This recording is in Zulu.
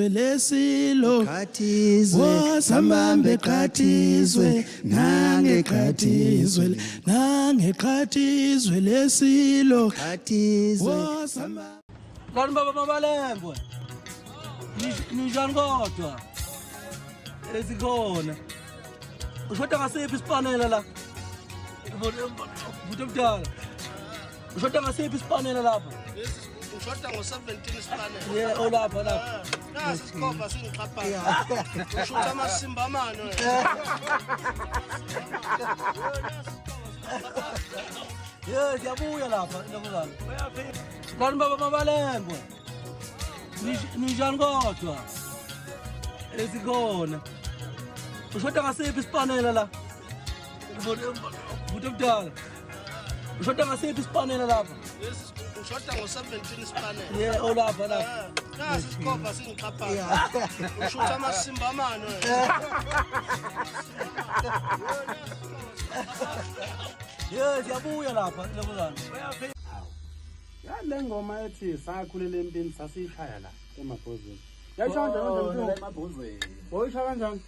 Lesilo Khathizwe sambambe qhathizwe nange qhathizwe lesilo Khathizwe Lani baba mabalengwe ninjani kodwa ezikhona ushoda ngasiphi isipanela la Vuto mdala ushoda ngasiphi isipanela lapha Ushoda ngo-17 isipanela. Yeah, olapha lapha. Nasi isikhomba singiqhaphaka. Ushutha amasimba amano. Yeah, siyabuya lapha ntokozana. Lani baba mabalengwe ninjani kodwa ezikhona ushoda ngasiphi isipanela la Vuto mdala ushoda ngasiphi isipanela lapha Ushoda ngo-17 isipanela. Yeah, olapha lapha. Nasi isikhomba singiqhaphaka. Ushutha amasimba amano. Yeah, siyabuya lapha ntokozana. Le ngoma ethi sakhulela empini sasishaya la emabhozweni. Yayisho kanjani emabhozweni? Boyisho kanjani?